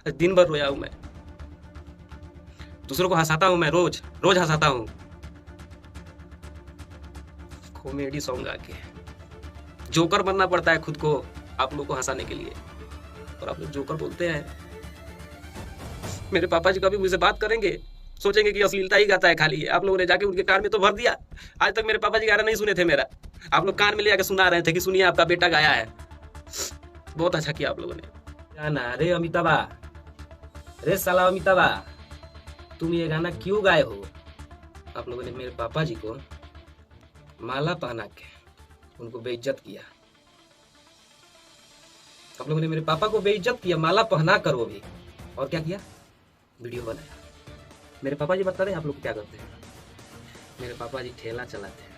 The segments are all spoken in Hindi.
दिन भर रोया हूं मैं, दूसरों को हंसाता हूं मैं, रोज रोज हंसाता हूं। कॉमेडी सॉन्ग आके जोकर बनना पड़ता है खुद को आप लोग को हंसाने के लिए, और आप लोग जोकर बोलते हैं। मेरे पापा जी कभी मुझसे बात करेंगे, सोचेंगे कि अश्लीलता ही गाता है खाली। आप लोगों ने जाके उनके कान में तो भर दिया। आज तक मेरे पापा जी गाना नहीं सुने थे मेरा, आप लोग कान में ले आके सुना रहे थे कि सुनिए आपका बेटा गाया है। बहुत अच्छा किया आप लोगों ने। गाना, अरे अमिताभा, अरे साला अमिताभा, तुम ये गाना क्यों गाए हो? आप लोगों ने मेरे पापा जी को माला पहना के उनको बेइज्जत किया। आप लोगों ने मेरे पापा को बेइज्जत किया, माला पहना कर वो भी। और क्या किया? वीडियो बनाया। मेरे पापा जी बता रहे हैं आप लोग क्या करते हैं। मेरे पापा जी ठेला चलाते हैं।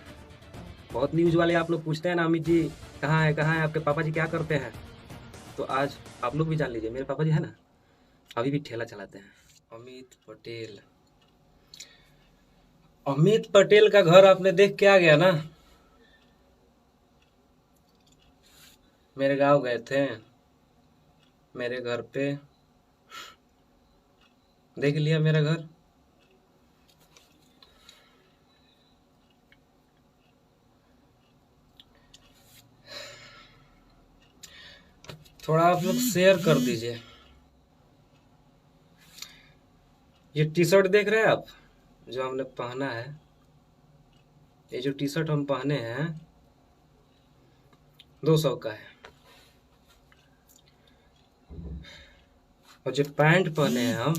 बहुत न्यूज वाले आप लोग पूछते हैं ना, अमित जी कहाँ है आपके पापा जी, क्या करते हैं? तो आज आप लोग भी जान लीजिए, मेरे पापा जी है ना, अभी भी ठेला चलाते हैं। अमित पटेल, अमित पटेल का घर आपने देख के आ गया ना? मेरे गांव गए थे, मेरे घर पे देख लिया मेरा घर। थोड़ा आप लोग शेयर कर दीजिए। ये टी शर्ट देख रहे हैं आप जो हमने पहना है, ये जो टी शर्ट हम पहने हैं 200 का है, और जो पैंट पहने हैं हम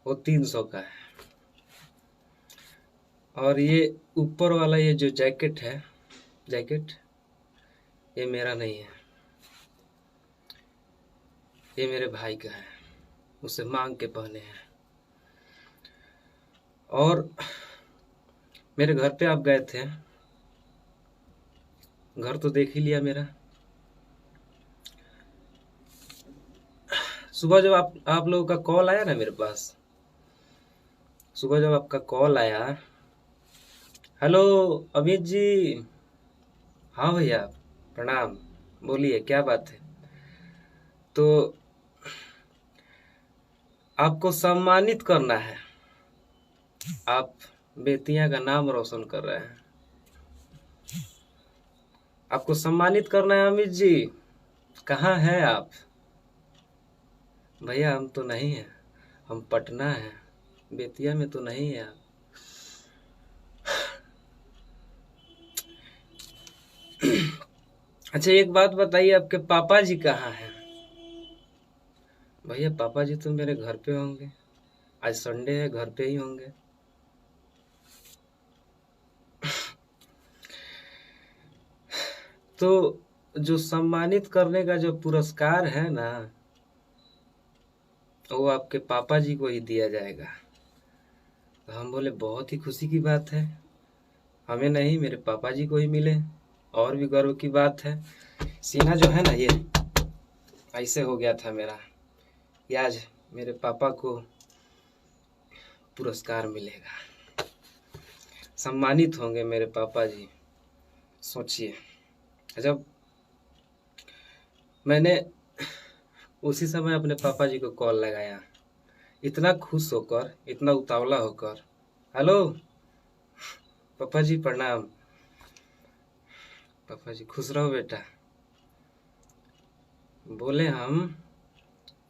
वो 300 का है। और ये ऊपर वाला ये जो जैकेट है, जैकेट ये मेरा नहीं है, ये मेरे भाई का है, उसे मांग के पहने हैं। और मेरे घर पे आप गए थे, घर तो देख ही लिया मेरा। सुबह जब आप लोगों का कॉल आया ना मेरे पास, सुबह जब आपका कॉल आया, हेलो अमित जी, हाँ भैया प्रणाम, बोलिए क्या बात है। तो आपको सम्मानित करना है, आप बेतिया का नाम रोशन कर रहे हैं, आपको सम्मानित करना है अमित जी। कहाँ हैं आप? भैया हम तो नहीं हैं, हम पटना हैं, बेतिया में तो नहीं है आप। अच्छा एक बात बताइए, आपके पापा जी कहाँ हैं? भैया पापा जी तो मेरे घर पे होंगे, आज संडे है, घर पे ही होंगे। तो जो सम्मानित करने का जो पुरस्कार है ना, वो आपके पापा जी को ही दिया जाएगा। तो हम बोले बहुत ही खुशी की बात है, हमें नहीं मेरे पापा जी को ही मिले, और भी गर्व की बात है। सीना जो है ना ये ऐसे हो गया था मेरा कि आज मेरे पापा को पुरस्कार मिलेगा, सम्मानित होंगे मेरे पापा जी। सोचिए, जब मैंने उसी समय अपने पापा जी को कॉल लगाया, इतना खुश होकर, इतना उतावला होकर, हेलो पापा जी प्रणाम। पापा जी खुश रहो बेटा। बोले हम,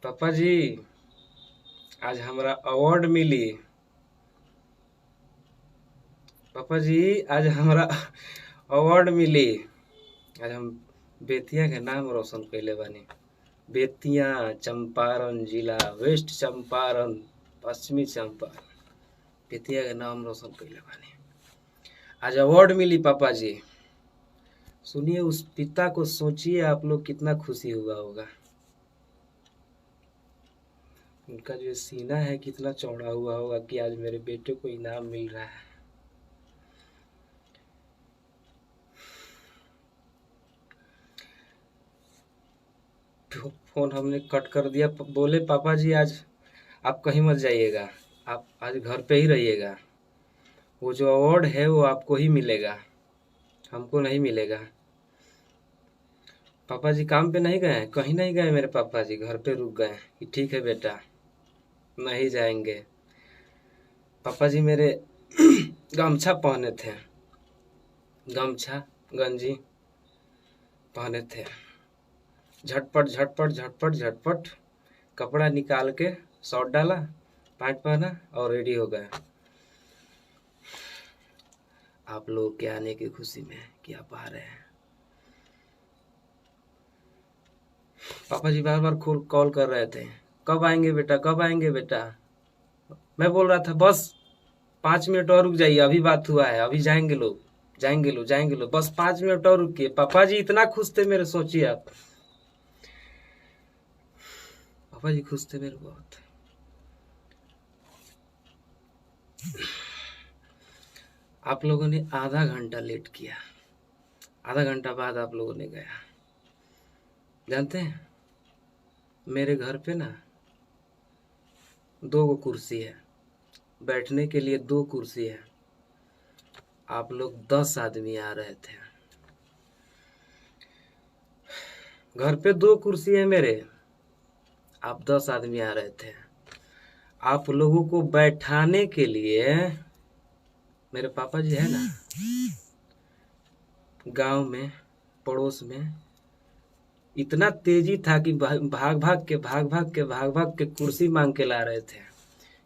पापा जी आज हमारा अवार्ड मिली, पापा जी आज हमारा अवार्ड मिली, आज हम बेतिया के नाम रोशन कैले बानी। बेतिया चंपारण जिला, वेस्ट चंपारण, पश्चिमी चंपारण, बेतिया के नाम रोशन कैले बानी, आज अवार्ड मिली पापा जी। सुनिए उस पिता को, सोचिए आप लोग कितना खुशी हुआ होगा। उनका जो सीना है कितना चौड़ा हुआ होगा कि आज मेरे बेटे को इनाम मिल रहा है। फोन हमने कट कर दिया। बोले पापा जी आज आप कहीं मत जाइएगा, आप आज घर पे ही रहिएगा, वो जो अवार्ड है वो आपको ही मिलेगा, हमको नहीं मिलेगा। पापा जी काम पे नहीं गए? कहीं नहीं गए मेरे पापा जी, घर पे रुक गए कि ठीक है बेटा नहीं जाएंगे। पापा जी मेरे गमछा पहने थे, गमछा गंजी पहने थे। झटपट झटपट झटपट झटपट कपड़ा निकाल के शॉर्ट डाला, पैंट पहना और रेडी हो गए आप लोग के आने की खुशी में कि आप आ रहे हैं। पापा जी बार बार कॉल कर रहे थे, कब आएंगे बेटा, कब आएंगे बेटा। मैं बोल रहा था बस 5 मिनट और रुक जाइए, अभी बात हुआ है, अभी जाएंगे लोग, जाएंगे लोग, जाएंगे लोग, बस 5 मिनट और रुकिए। पापा जी इतना खुश थे मेरे, सोचिए आप। पापा जी खुश थे मेरे बहुत। आप लोगों ने आधा घंटा लेट किया, आधा घंटा बाद आप लोगों ने गया। जानते हैं मेरे घर पे ना 2 कुर्सी है, बैठने के लिए 2 कुर्सी है। आप लोग 10 आदमी आ रहे थे, घर पे 2 कुर्सी है मेरे, आप 10 आदमी आ रहे थे। आप लोगों को बैठाने के लिए मेरे पापा जी है ना, गांव में पड़ोस में इतना तेजी था कि भाग भाग के कुर्सी मांग के ला रहे थे।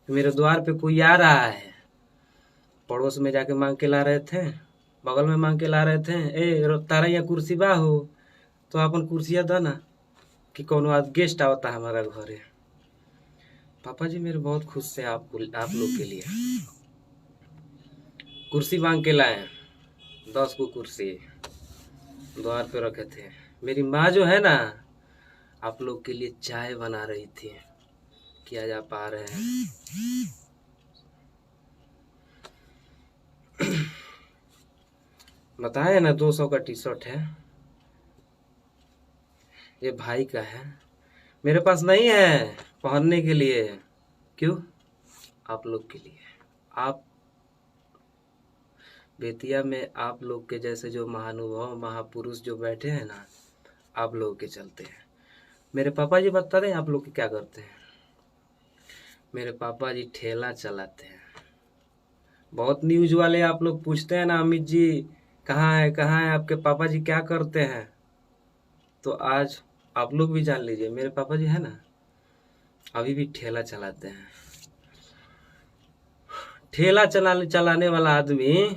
मेरे द्वार पे कोई आ रहा है, पड़ोस में जाके मांग के ला रहे थे, बगल में मांग के ला रहे थे, ए तारा यहाँ कुर्सी बा हो तो अपन कुर्सिया दा ना कि कोनो आज गेस्ट आवता हमारा घर है। पापा जी मेरे बहुत खुश थे आप लोग के लिए। कुर्सी मांग के लाए, 10 को कुर्सी द्वार पे रखे थे। मेरी माँ जो है ना, आप लोग के लिए चाय बना रही थी कि आज आप आ रहे हैं। बताए ना 200 का टी शर्ट है, ये भाई का है, मेरे पास नहीं है पहनने के लिए। क्यों? आप लोग के लिए। आप बेतिया में आप लोग के जैसे जो महानुभाव महापुरुष जो बैठे हैं ना, आप लोगों के चलते हैं। मेरे पापा जी बता दें आप लोग क्या करते हैं। मेरे पापा जी ठेला चलाते हैं। बहुत न्यूज वाले आप लोग पूछते हैं ना, अमित जी कहाँ है, कहाँ है आपके पापा जी, क्या करते हैं। तो आज आप लोग भी जान लीजिए, मेरे पापा जी है ना अभी भी ठेला चलाते हैं। ठेला चलाने वाला आदमी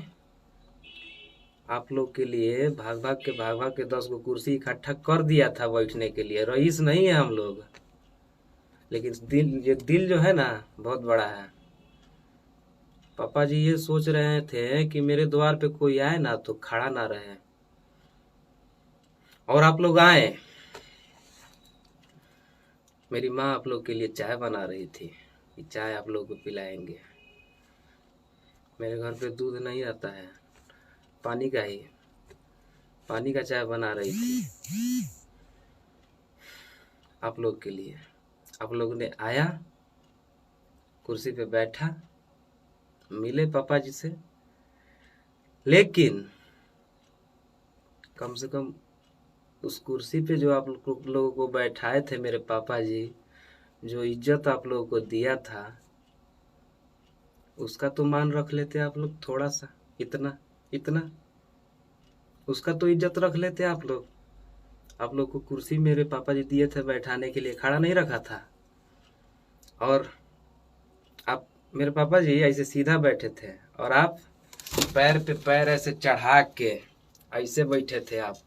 आप लोग के लिए भाग भाग के 10 को कुर्सी इकट्ठा कर दिया था बैठने के लिए। रईस नहीं है हम लोग, लेकिन दिल जो है ना बहुत बड़ा है। पापा जी ये सोच रहे थे कि मेरे द्वार पे कोई आए ना तो खड़ा ना रहे, और आप लोग आए। मेरी माँ आप लोग के लिए चाय बना रही थी कि चाय आप लोग को पिलाएंगे। मेरे घर पे दूध नहीं आता है, पानी का चाय बना रही थी आप लोग के लिए। आप लोग ने आया, कुर्सी पे बैठा, मिले पापा जी से, लेकिन कम से कम उस कुर्सी पे जो आप लोगों को बैठाए थे मेरे पापा जी, जो इज्जत आप लोगों को दिया था, उसका तो मान रख लेते आप लोग थोड़ा सा, इतना उसका तो इज्जत रख लेते आप लोग। आप लोग को कुर्सी मेरे पापा जी दिए थे बैठाने के लिए, खड़ा नहीं रखा था। और आप मेरे पापा जी ऐसे सीधा बैठे थे और आप पैर पे पैर ऐसे चढ़ा के ऐसे बैठे थे। आप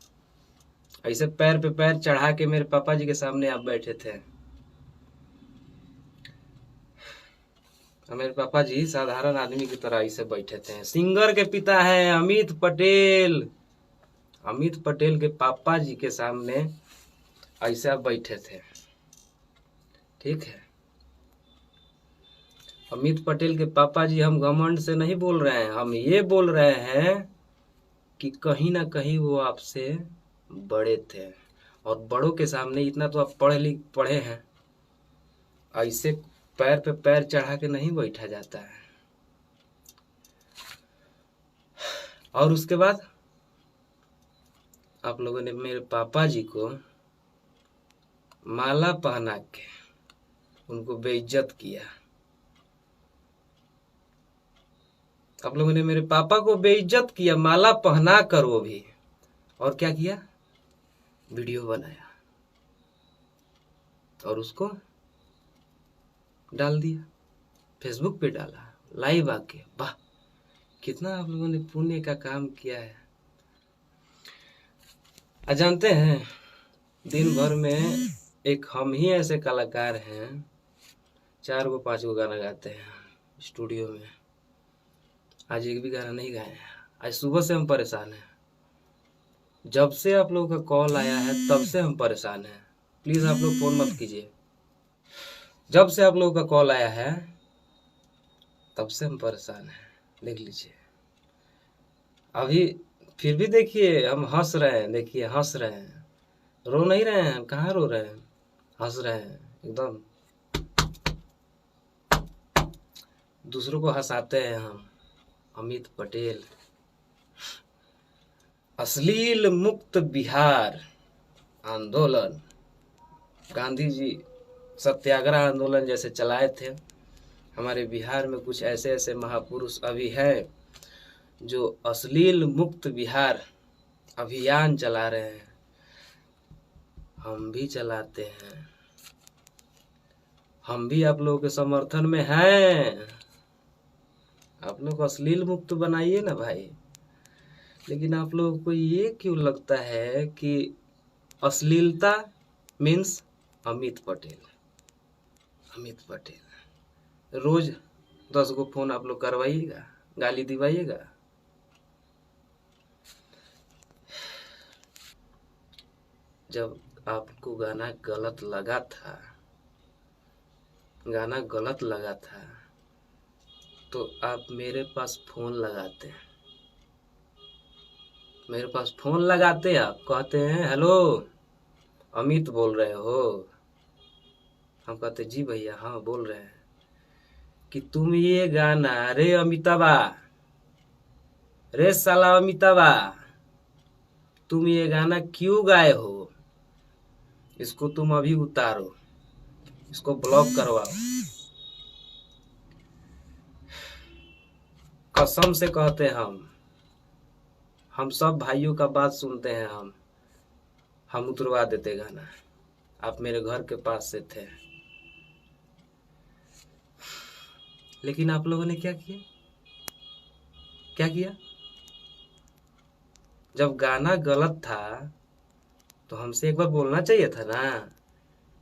ऐसे पैर पे पैर चढ़ा के मेरे पापा जी के सामने आप बैठे थे। मेरे पापा जी साधारण आदमी की तरह ऐसे बैठे थे। सिंगर के पिता हैं अमित पटेल, अमित पटेल के पापा जी के सामने ऐसे आप बैठे थे। ठीक है, अमित पटेल के पापा जी, हम घमंड से नहीं बोल रहे हैं, हम ये बोल रहे हैं कि कहीं ना कहीं वो आपसे बड़े थे, और बड़ों के सामने इतना तो आप पढ़े हैं, ऐसे पैर पे पैर चढ़ा के नहीं बैठा जाता है। और उसके बाद आप लोगों ने मेरे पापा जी को माला पहना के उनको बेइज्जत किया। आप लोगों ने मेरे पापा को बेइज्जत किया, माला पहना कर, वो भी। और क्या किया? वीडियो बनाया और उसको डाल दिया, फेसबुक पे डाला, लाइव आके। वाह, कितना आप लोगों ने पुण्य का काम किया है। जानते हैं, दिन भर में एक हम ही ऐसे कलाकार हैं, 4 गो 5 गो गाना गाते हैं स्टूडियो में। आज एक भी गाना नहीं गाए हैं। आज सुबह से हम परेशान हैं। जब से आप लोगों का कॉल आया है तब से हम परेशान हैं। प्लीज आप लोग फोन मत कीजिए। जब से आप लोगों का कॉल आया है तब से हम परेशान हैं। देख लीजिए, अभी फिर भी देखिए हम हंस रहे हैं। देखिए हंस रहे हैं, रो नहीं रहे हैं। कहाँ रो रहे हैं, हंस रहे हैं एकदम। दूसरों को हंसाते हैं हम। अमित पटेल, अश्लील मुक्त बिहार आंदोलन, गांधी जी सत्याग्रह आंदोलन जैसे चलाए थे। हमारे बिहार में कुछ ऐसे ऐसे महापुरुष अभी हैं जो अश्लील मुक्त बिहार अभियान चला रहे हैं। हम भी चलाते हैं, हम भी आप लोगों के समर्थन में हैं। आप लोग अश्लील मुक्त बनाइए ना भाई। लेकिन आप लोगों को ये क्यों लगता है कि अश्लीलता मीन्स अमित पटेल? अमित पटेल रोज 10 गो फोन आप लोग करवाइएगा, गाली दिवाइएगा। जब आपको गाना गलत लगा था, गाना गलत लगा था, तो आप मेरे पास फोन लगाते हैं। मेरे पास फोन लगाते, आप कहते हैं हेलो अमित बोल रहे हो? हम कहते जी भैया हाँ बोल रहे हैं। कि तुम ये गाना, रे अमिताभा, रे साला अमिताभा, तुम ये गाना क्यों गाए हो? इसको तुम अभी उतारो, इसको ब्लॉक करवाओ। कसम से कहते हैं हम सब भाइयों का बात सुनते हैं। हम उतरवा देते गाना। आप मेरे घर के पास से थे, लेकिन आप लोगों ने क्या किया? क्या किया? जब गाना गलत था तो हमसे एक बार बोलना चाहिए था ना,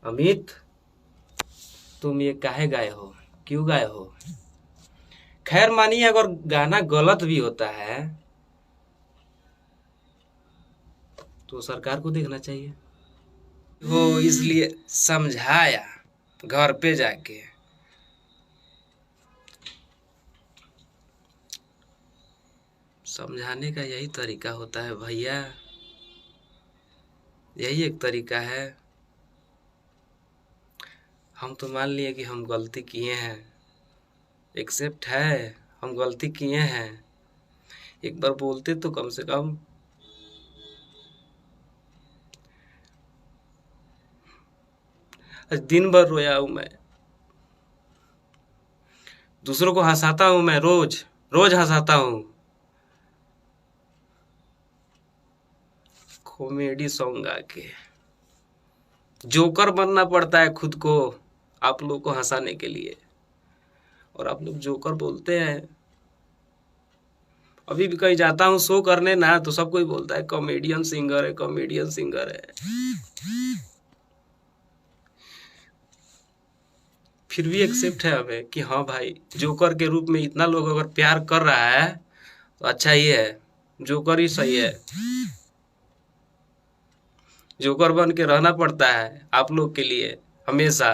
अमित तुम ये काहे गाए हो, क्यों गाए हो? खैर मानिए अगर गाना गलत भी होता है तो सरकार को देखना चाहिए। वो इसलिए समझाया घर पे जाके। समझाने का यही तरीका होता है भैया, यही एक तरीका है। हम तो मान लिए कि हम गलती किए हैं, एक्सेप्ट है हम गलती किए हैं। एक बार बोलते तो कम से कम। आज दिन भर रोया हूं मैं, दूसरों को हंसाता हूं मैं, रोज रोज हंसाता हूं। कॉमेडी सॉन्ग आके जोकर बनना पड़ता है खुद को आप लोग को हंसाने के लिए, और आप लोग जोकर बोलते हैं। अभी भी कहीं जाता हूँ शो करने ना, तो सब कोई बोलता है कॉमेडियन सिंगर है, कॉमेडियन सिंगर है। फिर भी एक्सेप्ट है हमें कि हाँ भाई जोकर के रूप में इतना लोग अगर प्यार कर रहा है तो अच्छा ही है, जोकर ही सही है। जोकर बन के रहना पड़ता है आप लोग के लिए हमेशा।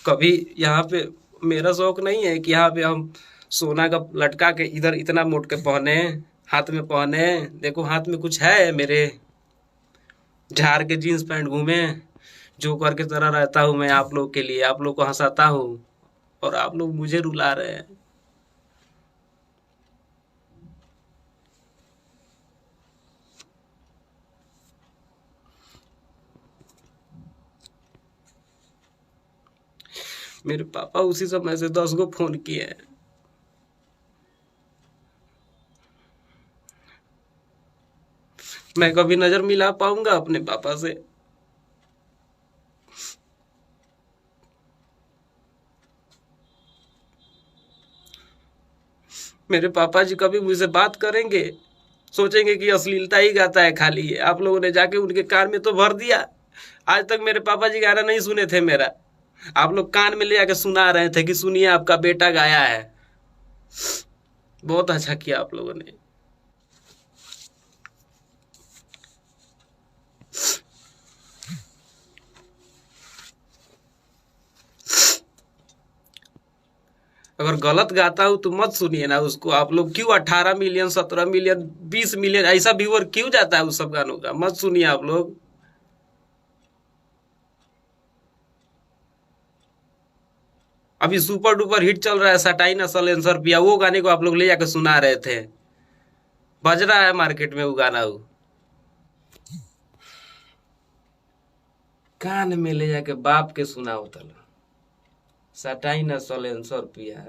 कभी यहाँ पे मेरा शौक नहीं है कि यहाँ पे हम सोना का लटका के इधर इतना मोट के पहने, हाथ में पहने। देखो हाथ में कुछ है मेरे, झाड़ के जीन्स पैंट घूमे, जोकर की तरह रहता हूँ मैं आप लोग के लिए, आप लोग को हंसाता हूँ और आप लोग मुझे रुला रहे हैं। मेरे पापा उसी समय से 10 गो फोन किए हैं। मैं कभी नजर मिला पाऊंगा अपने पापा से? मेरे पापा जी कभी मुझसे बात करेंगे? सोचेंगे कि अश्लीलता ही गाता है खाली है। आप लोगों ने जाके उनके कान में तो भर दिया। आज तक मेरे पापा जी गाना नहीं सुने थे मेरा। आप लोग कान में ले आके सुना रहे थे कि सुनिए आपका बेटा गाया है। बहुत अच्छा किया आप लोगों ने। अगर गलत गाता हूं तो मत सुनिए ना उसको। आप लोग क्यों 18 मिलियन 17 मिलियन 20 मिलियन ऐसा व्यूअर क्यों जाता है उस सब गानों का? मत सुनिए आप लोग। अभी सुपर डुपर हिट चल रहा है सटाई ना सलेंसर पिया, वो गाने को आप लोग ले जाकर सुना रहे थे। बज रहा है मार्केट में वो गाना। वो कान में ले जाके बाप के सुनाओ तल सटाई ना सलेंसर पिया।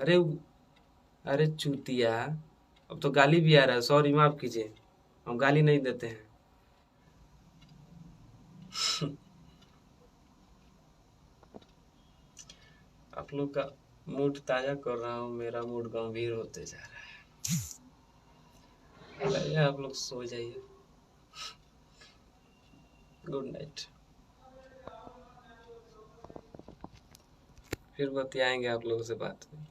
अरे चूतिया। अब तो गाली भी आ रहा है। सॉरी माफ कीजिए, हम गाली नहीं देते हैं। आप लोग का मूड ताजा कर रहा हूँ, मेरा मूड गंभीर होते जा रहा है। चलिए आप लोग सो जाइए। Good night. फिर बतियाएंगे आप लोगों से बात में।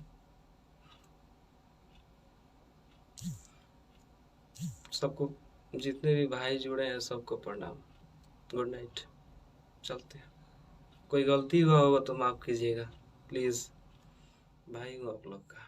सबको, जितने भी भाई जुड़े हैं सबको प्रणाम। Good night. चलते हैं। कोई गलती हुआ होगा तो माफ कीजिएगा प्लीज। भाई हूँ आप लोग का।